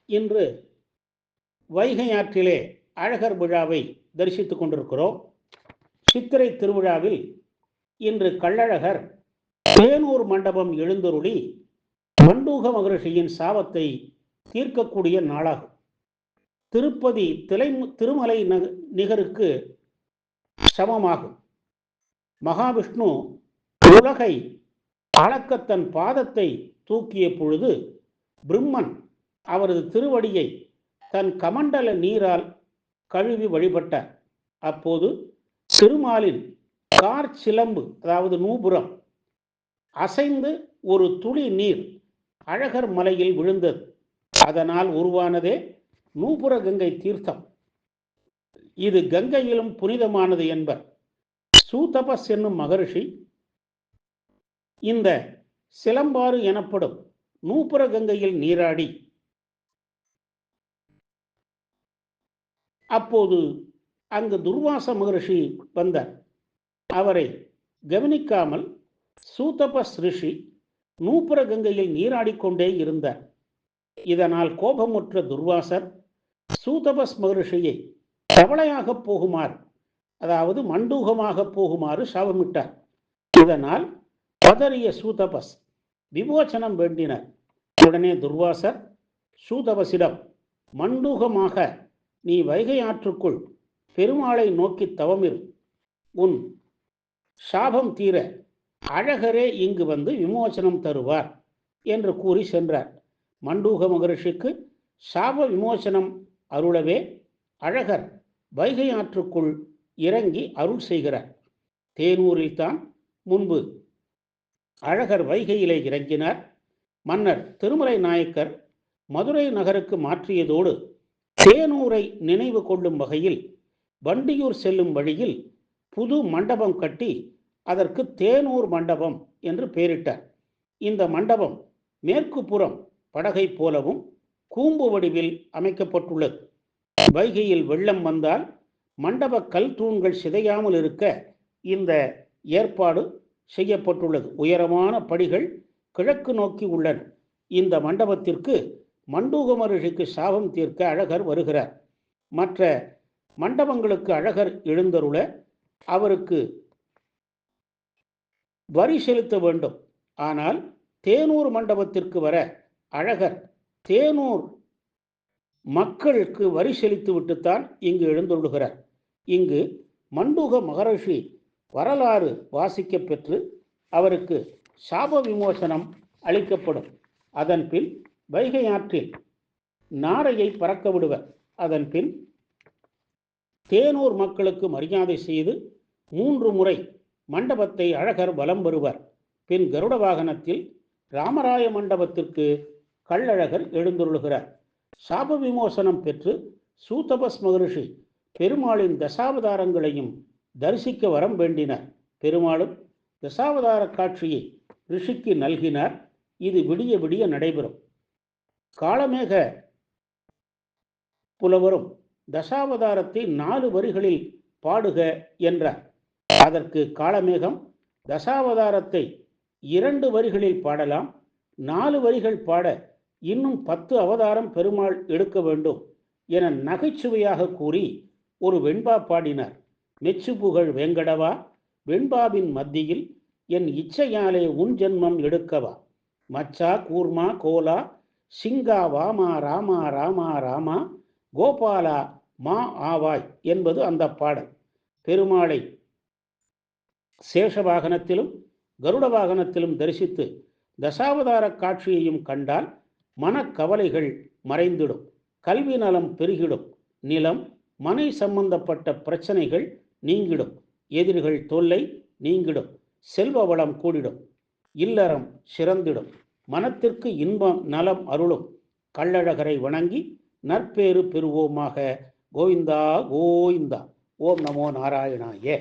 இன்று வைகை ஆற்றிலே அழகர் விழாவை தரிசித்துக் கொண்டிருக்கிறோம். சித்திரை திருவிழாவில் இன்று கள்ளழகர் தேனூர் மண்டபம் எழுந்தருளி மண்டூக மகரிஷியின் சாபத்தை தீர்க்கக்கூடிய நாளாகும். திருப்பதி திருமலை நிகருக்கு சமமாகும். மகாவிஷ்ணு உலகை அளக்க தன் பாதத்தை தூக்கிய பொழுது பிரம்மன் அவரது திருவடியை தன் கமண்டல நீரால் கழுவி வழிபட்டார். அப்போது திருமாலின் கார் சிலம்பு, அதாவது நூபுரம் அசைந்து ஒரு துளி நீர் அழகர் மலையில் விழுந்தது. அதனால் உருவானதே நூபுர கங்கை தீர்த்தம். இது கங்கையிலும் புனிதமானது என்பர். சூதபஸ் என்னும் மகரிஷி இந்த சிலம்பாறு எனப்படும் நூபுர கங்கையில் நீராடி அப்போது அங்கு துர்வாச மகரிஷி வந்தார். அவரை கவனிக்காமல் சூதபஸ் ரிஷி நூபுர கங்கையில் நீராடிக்கொண்டே இருந்தார். இதனால் கோபமுற்ற துர்வாசர் சூதபஸ் மகரிஷியை தவளையாக போகுமாறு, அதாவது மண்டூகமாக போகுமாறு சாபமிட்டார். இதனால் பதறிய சூதபஸ் விமோசனம் வேண்டினார். உடனே துர்வாசர் சூதபஸிடம், மண்டூகமாக நீ வைகை ஆற்றுக்குள் பெருமாளை நோக்கி தவமிரு, உன் சாபம் தீர அழகரே இங்கு வந்து விமோசனம் தருவார் என்று கூறி சென்றார். மண்டூக மகரிஷிக்கு சாப விமோசனம் அருளவே அழகர் வைகை ஆற்றுக்குள் இறங்கி அருள் செய்கிறார். தேனூரில் தான் முன்பு அழகர் வைகையிலே இறங்கினார். மன்னர் திருமலை நாயக்கர் மதுரை நகருக்கு மாற்றியதோடு தேனூரை நினைவு கொள்ளும் வகையில் வண்டியூர் செல்லும் வழியில் புது மண்டபம் கட்டி அதற்கு தேனூர் மண்டபம் என்று பெயரிட்டார். இந்த மண்டபம் மேற்கு புறம் படகை போலவும் கூம்பு வடிவில் அமைக்கப்பட்டுள்ளது. வைகையில் வெள்ளம் வந்தால் மண்டப கல் தூண்கள் சிதையாமல் இருக்க இந்த ஏற்பாடு செய்யப்பட்டுள்ளது. உயரமான படிகள் கிழக்கு நோக்கி உள்ளன. இந்த மண்டபத்திற்கு மண்டூக மகரிஷிக்கு சாபம் தீர்க்க அழகர் வருகிறார். மற்ற மண்டபங்களுக்கு அழகர் எழுந்தருள அவருக்கு வரி செலுத்த வேண்டும். ஆனால் தேனூர் மண்டபத்திற்கு வர அழகர் தேனூர் மக்களுக்கு வரி செலுத்தி விட்டுத்தான் இங்கு எழுந்தருளுகிறார். இங்கு மண்டூக மகரிஷி வரலாறு வாசிக்க பெற்று அவருக்கு சாப விமோசனம் அளிக்கப்படும். அதன் பின் வைகை ஆற்றில் நாரையை பறக்க விடுவர். அதன் பின் தேனூர் மக்களுக்கு மரியாதை செய்து 3 முறை மண்டபத்தை அழகர் வலம் வருவார். பின் கருட வாகனத்தில் ராமராய மண்டபத்திற்கு கள்ளழகர் எழுந்தருளுகிறார். சாப விமோசனம் பெற்று சூதபஸ் மகரிஷி பெருமாளின் தசாவதாரங்களையும் தரிசிக்க வரம் வேண்டினார். பெருமாளும் தசாவதார காட்சியை ரிஷிக்கு நல்கினார். இது விடிய விடிய நடைபெறும். காளமேக புலவரும் தசாவதாரத்தை 4 வரிகளில் பாடுக என்றார். அதற்கு காளமேகம் தசாவதாரத்தை 2 வரிகளில் பாடலாம், 4 வரிகள் பாட இன்னும் 10 அவதாரம் பெருமாள் எடுக்க வேண்டும் என நகைச்சுவையாக கூறி ஒரு வெண்பா பாடினார். மெச்சு புகழ் வேங்கடவா, வெண்பாவின் மத்தியில் என் இச்சையாலே உன் ஜென்மம் எடுக்கவா, மச்சா கூர்மா கோலா சிங்கா வாமா ராமா ராமா ராமா கோபாலா மா ஆவாய் என்பது அந்த பாடல். பெருமாளை சேஷ வாகனத்திலும் கருட வாகனத்திலும் தரிசித்து தசாவதார காட்சியையும் கண்டால் மனக்கவலைகள் மறைந்திடும், கல்வி நலம் பெருகிடும், நிலம் மனை சம்பந்தப்பட்ட பிரச்சனைகள் நீங்கிடும், எதிரிகள் தொல்லை நீங்கிடும், செல்வ வளம் கூடிடும், இல்லறம் சிறந்திடும், மனத்திற்கு இன்பம் நலம் அருளும். கள்ளழகரை வணங்கி நற்பேறு பெறுவோமாக. கோவிந்தா கோவிந்தா. ஓம் நமோ நாராயணாய.